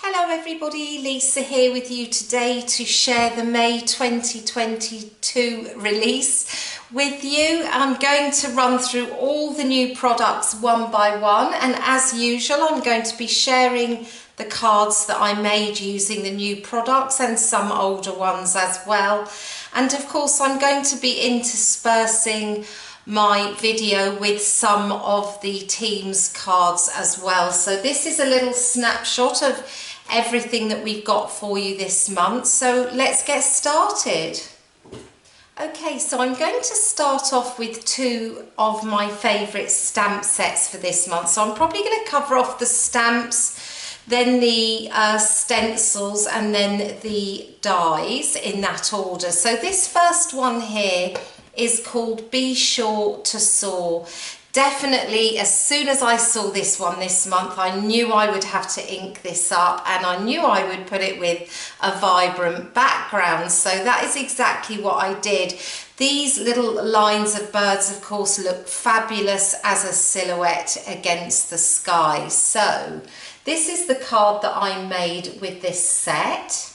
Hello everybody, Lisa here with you today to share the May 2022 release with you. I'm going to run through all the new products one by one, and as usual I'm going to be sharing the cards that I made using the new products and some older ones as well. And of course I'm going to be interspersing my video with some of the team's cards as well. So this is a little snapshot of everything that we've got for you this month. So let's get started. Okay, so I'm going to start off with two of my favourite stamp sets for this month. So I'm probably going to cover off the stamps, then the stencils, and then the dies in that order. So this first one here is called Be Sure to Soar. Definitely, as soon as I saw this one this month, I knew I would have to ink this up, and I knew I would put it with a vibrant background. So that is exactly what I did. These little lines of birds, of course, look fabulous as a silhouette against the sky. So this is the card that I made with this set.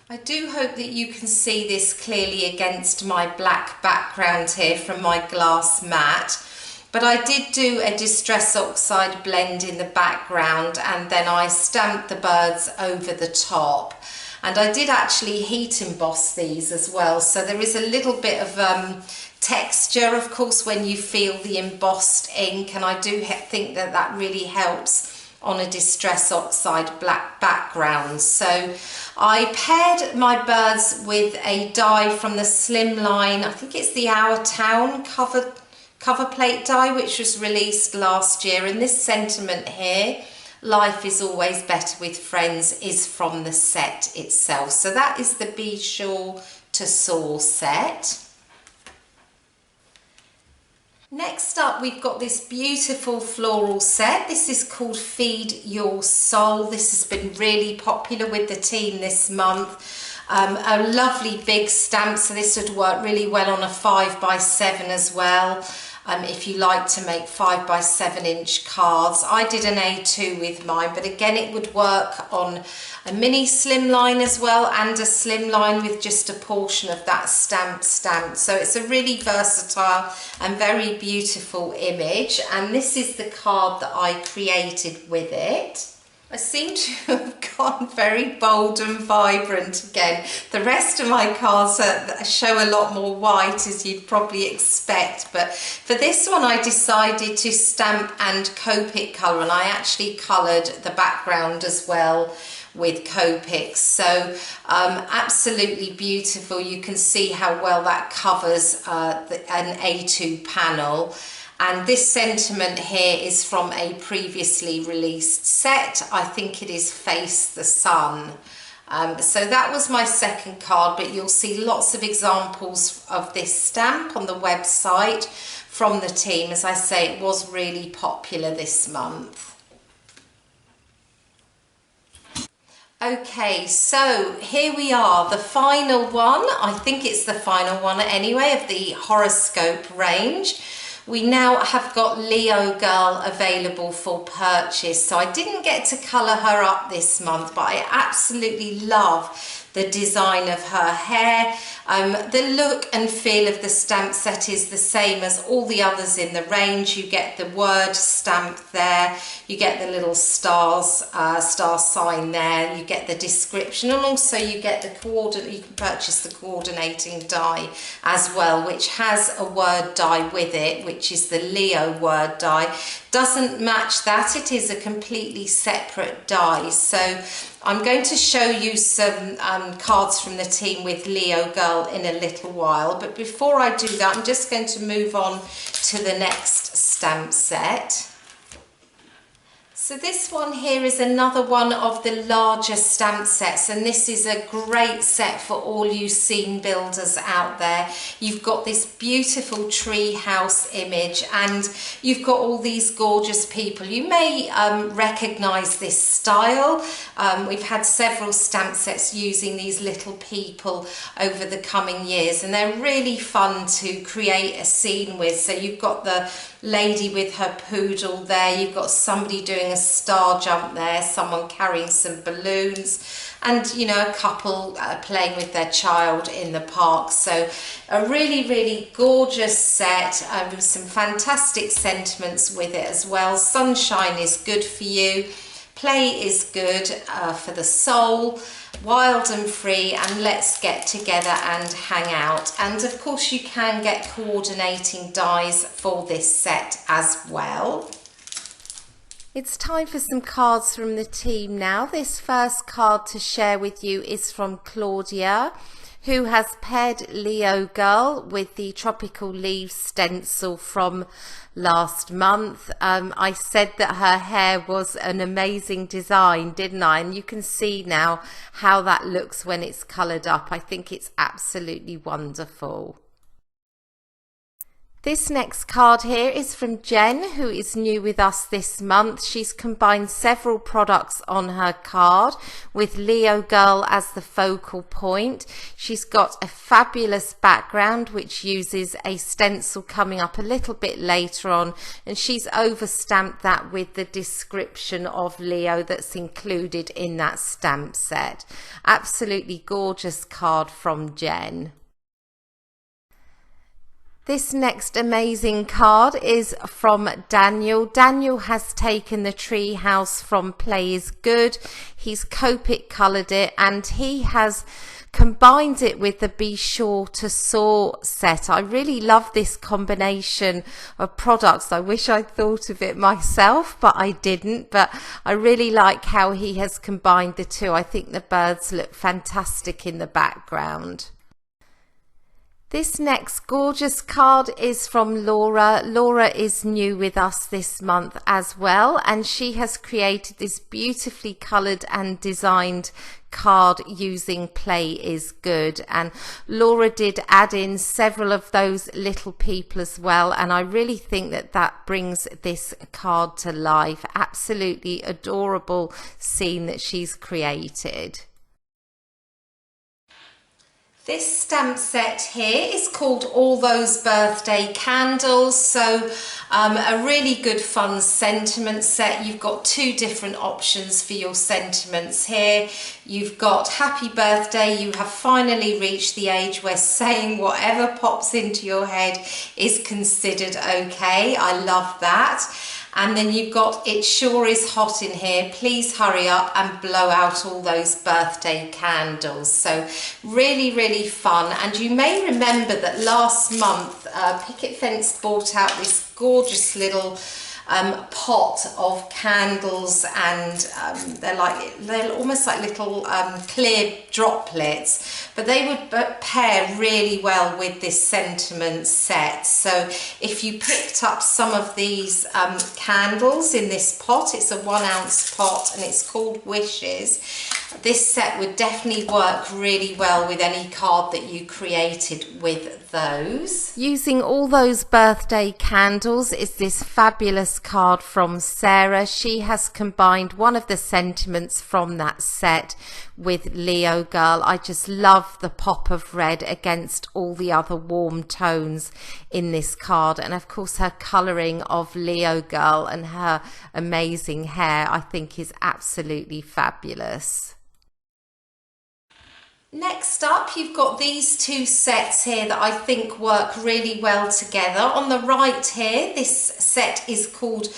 I do hope that you can see this clearly against my black background here from my glass mat. But I did do a Distress Oxide blend in the background, and then I stamped the birds over the top. And I did actually heat emboss these as well. So there is a little bit of texture, of course, when you feel the embossed ink. And I do think that that really helps on a Distress Oxide black background. So I paired my birds with a die from the Slimline, I think it's the Our Town cover plate die, which was released last year. And this sentiment here, life is always better with friends, is from the set itself. So that is the Be Sure to Soar set. Next up, we've got this beautiful floral set. This is called Feed Your Soul. This has been really popular with the team this month. A lovely big stamp, so this would work really well on a 5x7 as well. If you like to make 5x7 inch cards. I did an A2 with mine, but again it would work on a mini slimline as well, and a slimline with just a portion of that stamp stamped. So it's a really versatile and very beautiful image, and this is the card that I created with it. I seem to have gone very bold and vibrant again. The rest of my cards show a lot more white, as you'd probably expect, but for this one I decided to stamp and Copic colour, and I actually coloured the background as well with Copic. So absolutely beautiful. You can see how well that covers an A2 panel. And this sentiment here is from a previously released set. I think it is Face the Sun. So that was my second card, but you'll see lots of examples of this stamp on the website from the team. As I say, it was really popular this month. Okay, so here we are, the final one. I think it's the final one anyway of the Horoscope range. We now have got Leo Girl available for purchase. So I didn't get to colour her up this month, but I absolutely love the design of her hair. The look and feel of the stamp set is the same as all the others in the range. You get the word stamp there, you get the little stars, star sign there, you get the description, and also you get the coordinate. You can purchase the coordinating die as well, which has a word die with it, which is the Leo word die. Doesn't match that, it is a completely separate die. So I'm going to show you some cards from the team with Leo Girl in a little while, but before I do that I'm just going to move on to the next stamp set. So this one here is another one of the larger stamp sets, and this is a great set for all you scene builders out there. You've got this beautiful tree house image, and you've got all these gorgeous people. You may recognise this style. We've had several stamp sets using these little people over the coming years, and they're really fun to create a scene with. So you've got the lady with her poodle there, you've got somebody doing a star jump there, someone carrying some balloons, and you know, a couple playing with their child in the park. So a really gorgeous set with some fantastic sentiments with it as well. Sunshine is good for you, play is good for the soul, wild and free, and let's get together and hang out. And of course you can get coordinating dies for this set as well. It's time for some cards from the team now. This first card to share with you is from Claudia, who has paired Leo Girl with the Tropical Leaves stencil from last month. I said that her hair was an amazing design, didn't I? And you can see now how that looks when it's coloured up. I think it's absolutely wonderful. This next card here is from Jen, who is new with us this month. She's combined several products on her card with Leo Girl as the focal point. She's got a fabulous background which uses a stencil coming up a little bit later on, and she's overstamped that with the description of Leo that's included in that stamp set. Absolutely gorgeous card from Jen. This next amazing card is from Daniel. Daniel has taken the tree house from Play is Good. He's Copic coloured it, and he has combined it with the Be Sure to Soar set. I really love this combination of products. I wish I'd thought of it myself, but I didn't. But I really like how he has combined the two. I think the birds look fantastic in the background. This next gorgeous card is from Laura. Laura is new with us this month as well, and she has created this beautifully coloured and designed card using Play is Good. And Laura did add in several of those little people as well, and I really think that that brings this card to life. Absolutely adorable scene that she's created. This stamp set here is called All Those Birthday Candles. So a really good fun sentiment set. You've got two different options for your sentiments here. You've got happy birthday, you have finally reached the age where saying whatever pops into your head is considered okay. I love that. And then you've got it sure is hot in here, please hurry up and blow out all those birthday candles. So really fun. And you may remember that last month Picket Fence brought out this gorgeous little pot of candles, and they're almost like little clear droplets, but they would pair really well with this sentiment set. So if you picked up some of these candles in this pot, it's a 1 ounce pot and it's called Wishes, this set would definitely work really well with any card that you created with those. Using All Those Birthday Candles is this fabulous card from Sarah. She has combined one of the sentiments from that set with Leo Girl. I just love the pop of red against all the other warm tones in this card, and of course her colouring of Leo Girl and her amazing hair I think is absolutely fabulous. Next up, you've got these two sets here that I think work really well together. On the right here, this set is called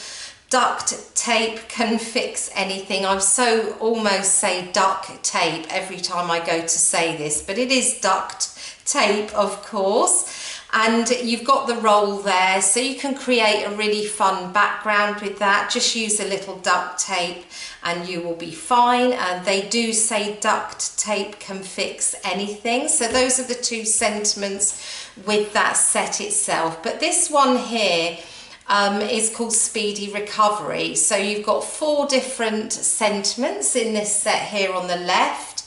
Duct Tape Can Fix Anything. I so almost say duct tape every time I go to say this, but it is duct tape, of course. And you've got the roll there, so you can create a really fun background with that. Just use a little duct tape and you will be fine. And they do say duct tape can fix anything. So those are the two sentiments with that set itself. But this one here is called Speedy Recovery. So you've got 4 different sentiments in this set here on the left.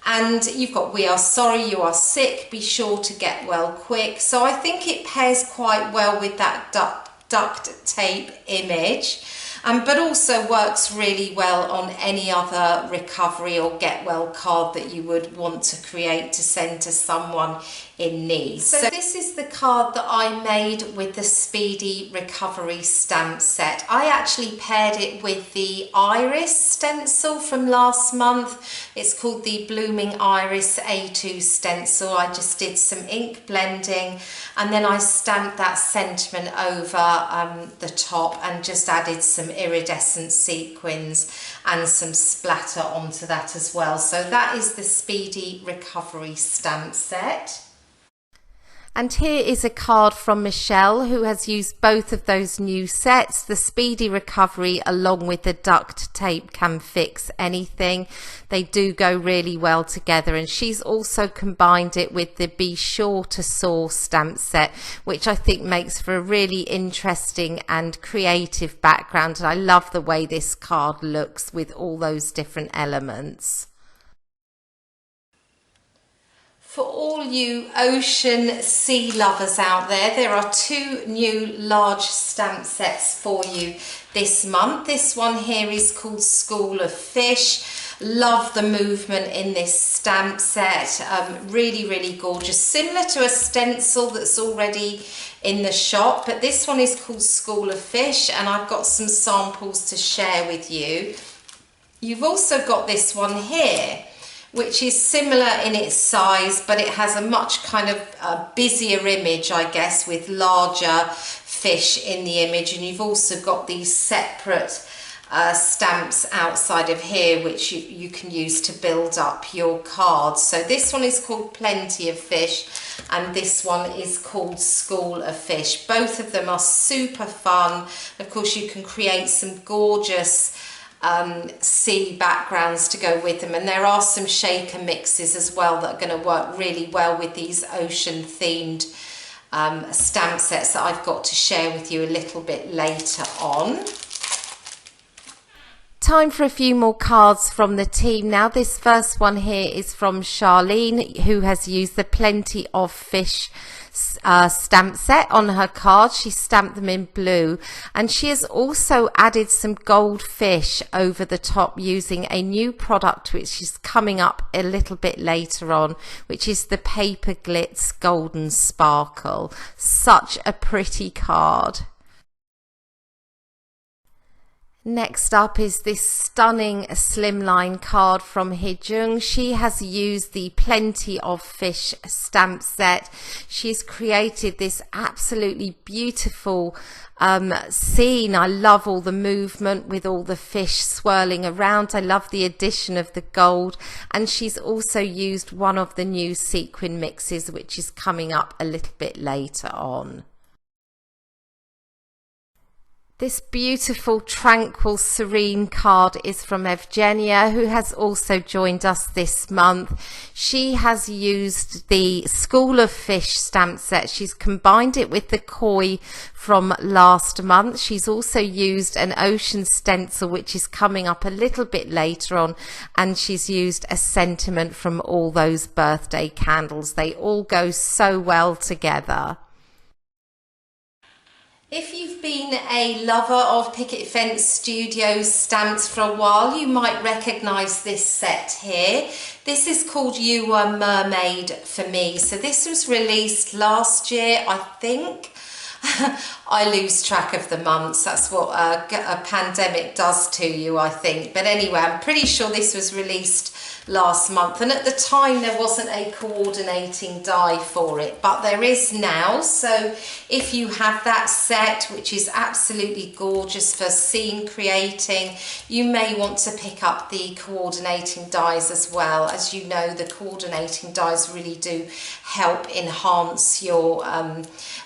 And you've got we are sorry, you are sick, be sure to get well quick. So I think it pairs quite well with that duct tape image, but also works really well on any other recovery or get well card that you would want to create to send to someone in these. So this is the card that I made with the Speedy Recovery stamp set. I actually paired it with the Iris stencil from last month. It's called the Blooming Iris A2 stencil. I just did some ink blending and then I stamped that sentiment over the top and just added some iridescent sequins and some splatter onto that as well. So that is the Speedy Recovery stamp set. And here is a card from Michelle, who has used both of those new sets. The Speedy Recovery along with the Duct tape can fix anything. They do go really well together, and she's also combined it with the Be Sure to Soar stamp set, which I think makes for a really interesting and creative background. And I love the way this card looks with all those different elements. For all you ocean sea lovers out there, there are two new large stamp sets for you this month. This one here is called School of Fish. Love the movement in this stamp set. Really, really gorgeous. Similar to a stencil that's already in the shop, but this one is called School of Fish, and I've got some samples to share with you. You've also got this one here, which is similar in its size, but it has a much kind of busier image, I guess, with larger fish in the image. And you've also got these separate stamps outside of here, which you can use to build up your cards. So this one is called Plenty of Fish, and this one is called School of Fish. Both of them are super fun. Of course, you can create some gorgeous sea backgrounds to go with them, and there are some shaker mixes as well that are going to work really well with these ocean themed stamp sets that I've got to share with you a little bit later on. Time for a few more cards from the team now. This first one here is from Charlene, who has used the Plenty of Fish stamp set on her card. She stamped them in blue, and she has also added some gold fish over the top using a new product which is coming up a little bit later on, which is the Paper Glitz Golden Sparkle. Such a pretty card. Next up is this stunning slimline card from Hejung. She has used the Plenty of Fish stamp set. She's created this absolutely beautiful scene. I love all the movement with all the fish swirling around. I love the addition of the gold, and she's also used one of the new sequin mixes, which is coming up a little bit later on. This beautiful, tranquil, serene card is from Evgenia, who has also joined us this month. She has used the School of Fish stamp set. She's combined it with the koi from last month. She's also used an ocean stencil, which is coming up a little bit later on, and she's used a sentiment from all those birthday candles. They all go so well together. If you've been a lover of Picket Fence Studios stamps for a while, you might recognise this set here. This is called You Were Mermaid for Me. So this was released last year, I think. I lose track of the months. That's what a pandemic does to you, I think. But anyway, I'm pretty sure this was released last month, and at the time there wasn't a coordinating die for it, but there is now. So if you have that set, which is absolutely gorgeous for scene creating, you may want to pick up the coordinating dies as well. As you know, the coordinating dies really do help enhance your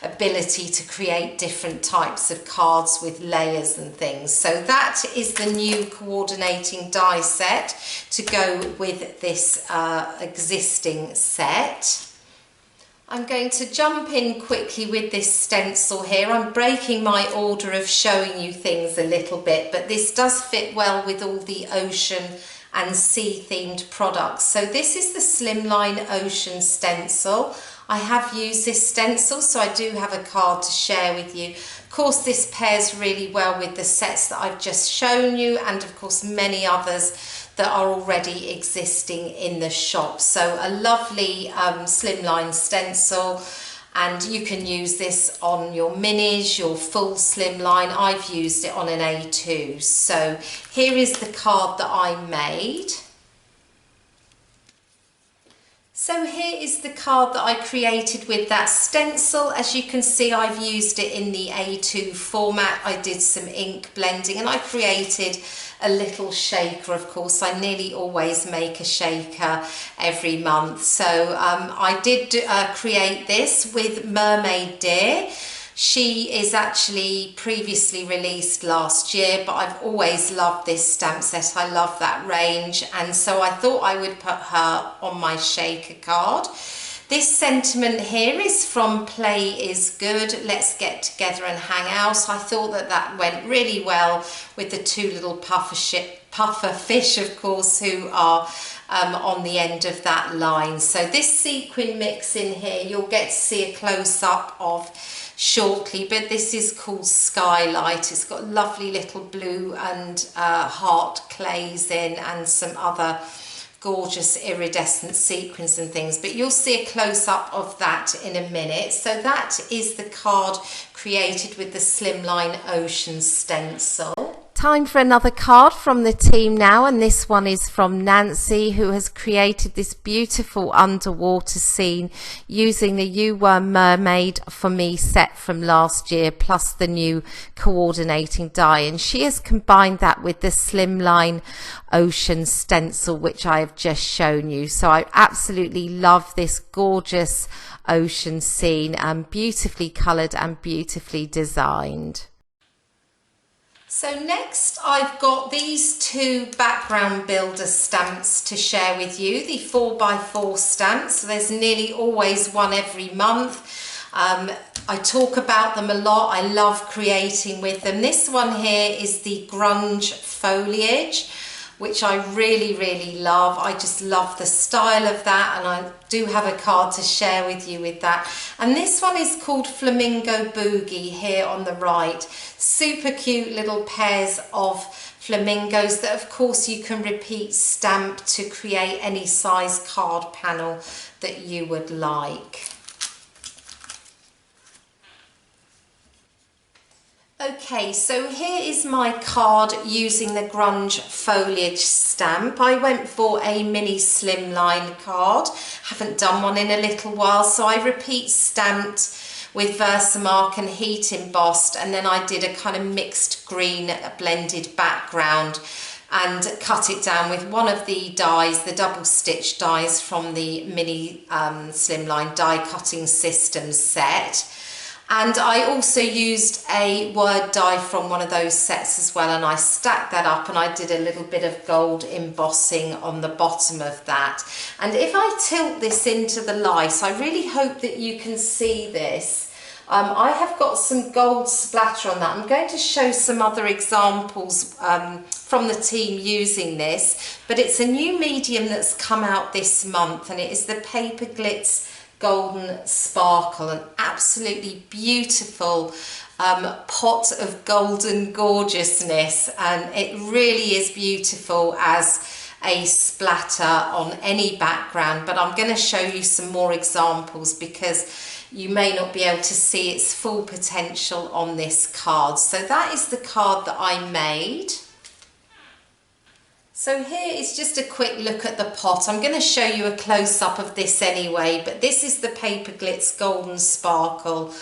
ability to create different types of cards with layers and things. So that is the new coordinating die set to go with this existing set. I'm going to jump in quickly with this stencil here. I'm breaking my order of showing you things a little bit, but this does fit well with all the ocean and sea themed products. So this is the Slimline Ocean stencil. I have used this stencil, so I do have a card to share with you. Of course, this pairs really well with the sets that I've just shown you, and of course many others that are already existing in the shop. So a lovely slimline stencil, and you can use this on your minis, your full slimline. I've used it on an A2. So here is the card that I made. So here is the card that I created with that stencil. As you can see, I've used it in the A2 format. I did some ink blending and I created a little shaker. Of course, I nearly always make a shaker every month. So I did create this with Mermaid Dear. She is actually previously released last year, but I've always loved this stamp set. I love that range, and so I thought I would put her on my shaker card. This sentiment here is from Play is Good, let's get together and hang out. I thought that that went really well with the two little puffer fish, of course, who are on the end of that line. So this sequin mix in here, you'll get to see a close-up of shortly, but this is called Skylight. It's got lovely little blue and heart clays in and some other gorgeous iridescent sequins and things, but you'll see a close-up of that in a minute. So that is the card created with the Slimline Ocean stencil. Time for another card from the team now, and this one is from Nancy, who has created this beautiful underwater scene using the You Were Mermaid For Me set from last year, plus the new coordinating die, and she has combined that with the Slimline Ocean stencil, which I have just shown you. So I absolutely love this gorgeous ocean scene, and beautifully coloured and beautifully designed. So next I've got these two background builder stamps to share with you, the 4x4 stamps. So there's nearly always one every month. I talk about them a lot. I love creating with them. This one here is the Grunge Foliage, which I really love. I just love the style of that, and I do have a card to share with you with that. And this one is called Flamingo Boogie here on the right. Super cute little pairs of flamingos that of course you can repeat stamp to create any size card panel that you would like. Okay, so here is my card using the Grunge Foliage stamp. I went for a mini slimline card. Haven't done one in a little while, so I repeat stamped with Versamark and heat embossed, and then I did a kind of mixed green blended background and cut it down with one of the dies, the double stitch dies from the mini slimline die cutting system set. And I also used a word die from one of those sets as well, and I stacked that up and I did a little bit of gold embossing on the bottom of that. And if I tilt this into the light, I really hope that you can see this. I have got some gold splatter on that. I'm going to show some other examples from the team using this, but it's a new medium that's come out this month, and it is the Paper Glitz Golden Sparkle, an absolutely beautiful pot of golden gorgeousness, and it really is beautiful as a splatter on any background. But I'm going to show you some more examples because you may not be able to see its full potential on this card. So that is the card that I made. So here is just a quick look at the pot. I'm going to show you a close-up of this anyway, but this is the Paper Glitz Golden Sparkle.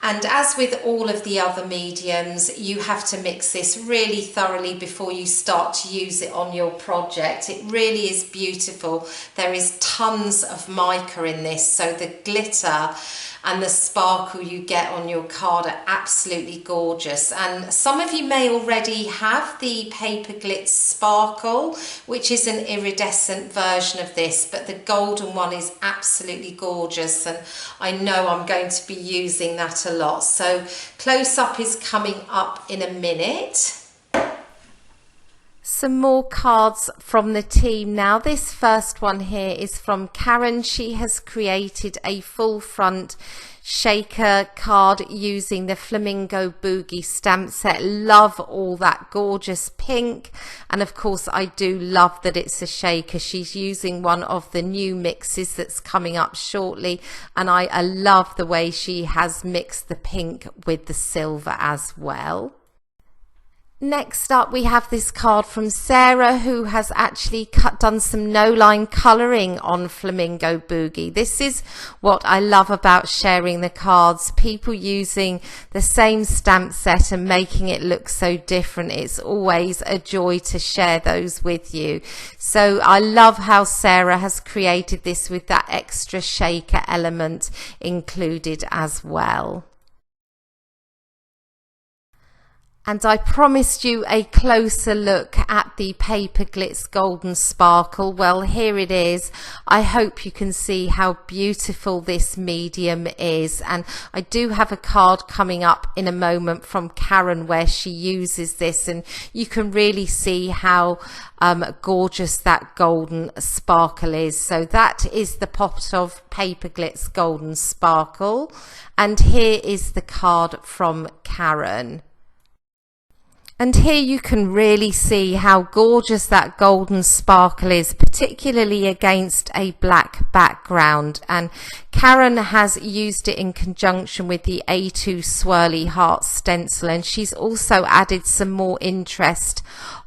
And as with all of the other mediums, you have to mix this really thoroughly before you start to use it on your project. It really is beautiful. There is tons of mica in this, so the glitter and the sparkle you get on your card are absolutely gorgeous. And some of you may already have the Paper Glitz Sparkle, which is an iridescent version of this, but the golden one is absolutely gorgeous, and I know I'm going to be using that a lot. So close-up is coming up in a minute. Some more cards from the team now. This first one here is from Karen. She has created a full front shaker card using the Flamingo Boogie stamp set. Love all that gorgeous pink, and of course I do love that it's a shaker. She's using one of the new mixes that's coming up shortly, and I love the way she has mixed the pink with the silver as well. Next up, we have this card from Sarah, who has actually done some no-line colouring on Flamingo Boogie. This is what I love about sharing the cards, people using the same stamp set and making it look so different. It's always a joy to share those with you. So I love how Sarah has created this with that extra shaker element included as well. And I promised you a closer look at the Paper Glitz Golden Sparkle. Well, here it is. I hope you can see how beautiful this medium is. And I do have a card coming up in a moment from Karen where she uses this, and you can really see how gorgeous that golden sparkle is. So that is the pot of Paper Glitz Golden Sparkle. And here is the card from Karen. And here you can really see how gorgeous that golden sparkle is, particularly against a black background. And Karen has used it in conjunction with the A2 Swirly Heart stencil, and she's also added some more interest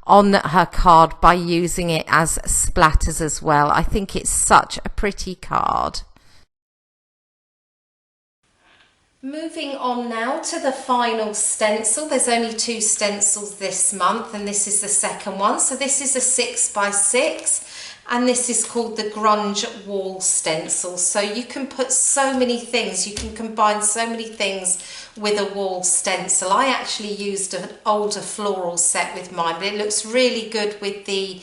on her card by using it as splatters as well. I think it's such a pretty card. Moving on now to the final stencil. There's only 2 stencils this month, and this is the second one. So this is a 6x6, and this is called the Grunge wall stencil. So you can put so many things, you can combine so many things with a wall stencil. I actually used an older floral set with mine, but it looks really good with the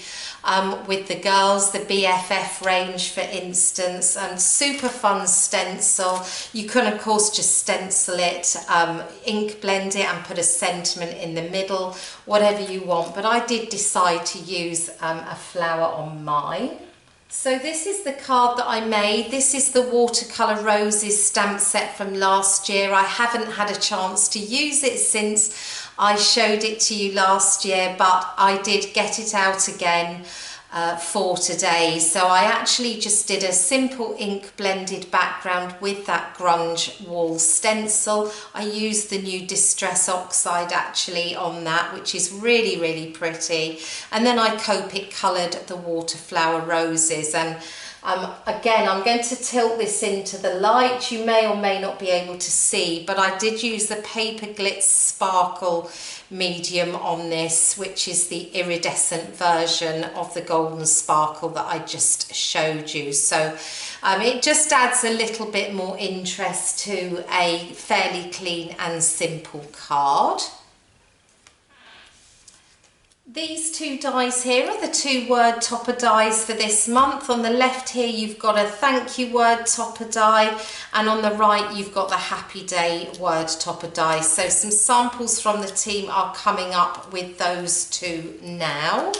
girls, the BFF range for instance, and super fun stencil. You can of course just stencil it, ink blend it and put a sentiment in the middle, whatever you want, but I did decide to use a flower on mine. So this is the card that I made. This is the Watercolour Roses stamp set from last year. I haven't had a chance to use it since I showed it to you last year, but I did get it out again for today. So I actually just did a simple ink blended background with that Grunge wall stencil. I used the new Distress Oxide actually on that, which is really, really pretty. And then I Copic coloured the Waterflower Roses. And again, I'm going to tilt this into the light. You may or may not be able to see, but I did use the Paper Glitz Sparkle medium on this, which is the iridescent version of the golden sparkle that I just showed you. So it just adds a little bit more interest to a fairly clean and simple card. These 2 dies here are the 2 word topper dies for this month. On the left here you've got a thank you word topper die, and on the right you've got the happy day word topper die. So some samples from the team are coming up with those 2 now.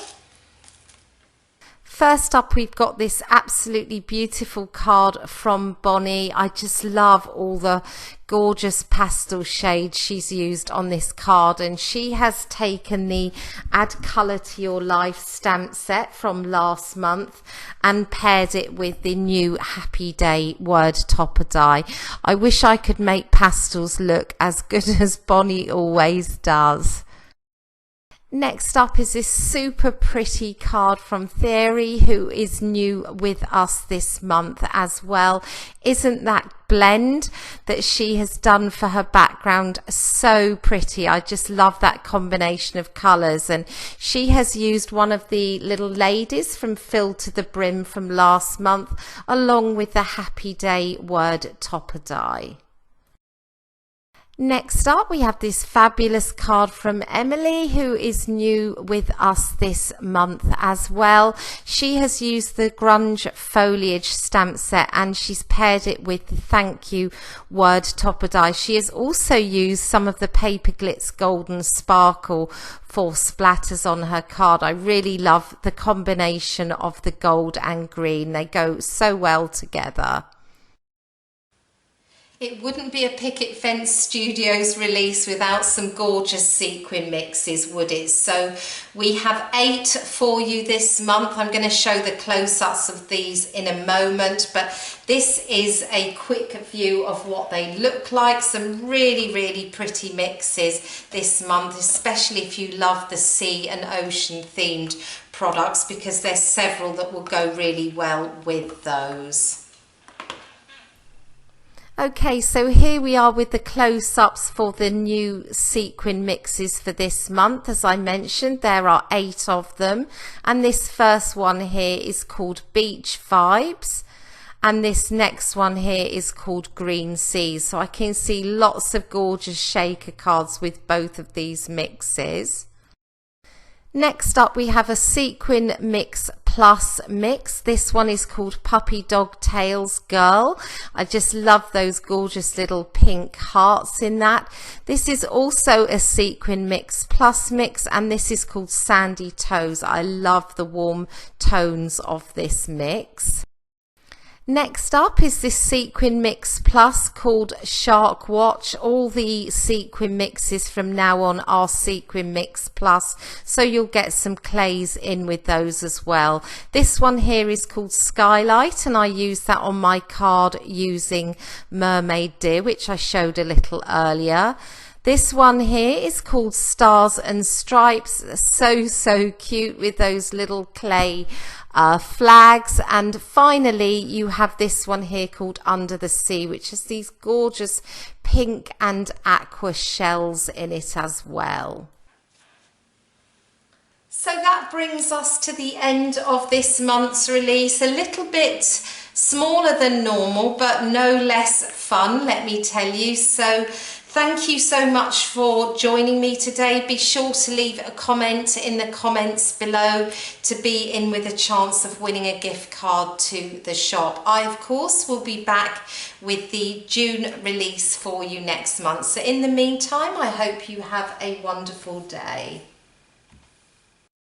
First up, we've got this absolutely beautiful card from Bonnie. I just love all the gorgeous pastel shades she's used on this card, and she has taken the Add Colour to Your Life stamp set from last month and paired it with the new Happy Day word topper die. I wish I could make pastels look as good as Bonnie always does. Next up is this super pretty card from Theory, who is new with us this month as well. Isn't that blend that she has done for her background so pretty? I just love that combination of colours, and she has used one of the little ladies from Fill to the Brim from last month along with the Happy Day word topper die. Next up, we have this fabulous card from Emily, who is new with us this month as well. She has used the Grunge Foliage stamp set, and she's paired it with the thank you word topper die. She has also used some of the Paper Glitz Golden Sparkle for splatters on her card. I really love the combination of the gold and green. They go so well together. It wouldn't be a Picket Fence Studios release without some gorgeous sequin mixes, would it? So we have 8 for you this month. I'm going to show the close-ups of these in a moment, but this is a quick view of what they look like. Some really, really pretty mixes this month, especially if you love the sea and ocean themed products, because there's several that will go really well with those. Okay, so here we are with the close-ups for the new sequin mixes for this month. As I mentioned, there are 8 of them, and this first one here is called Beach Vibes, and this next one here is called Green Seas. So I can see lots of gorgeous shaker cards with both of these mixes. Next up we have a Sequin Mix Plus mix. This one is called Puppy Dog Tails Girl. I just love those gorgeous little pink hearts in that. This is also a Sequin Mix Plus mix, and this is called Sandy Toes. I love the warm tones of this mix. Next up is this Sequin Mix Plus called Shark Watch. All the sequin mixes from now on are Sequin Mix Plus, so you'll get some clays in with those as well. This one here is called Skylight, and I used that on my card using Mermaid Deer, which I showed a little earlier. This one here is called Stars and Stripes. So cute with those little clay flags. And finally you have this one here called Under the Sea, which has these gorgeous pink and aqua shells in it as well. So that brings us to the end of this month's release. A little bit smaller than normal, but no less fun, let me tell you. So thank you so much for joining me today. Be sure to leave a comment in the comments below to be in with a chance of winning a gift card to the shop. I, of course, will be back with the June release for you next month. So in the meantime, I hope you have a wonderful day.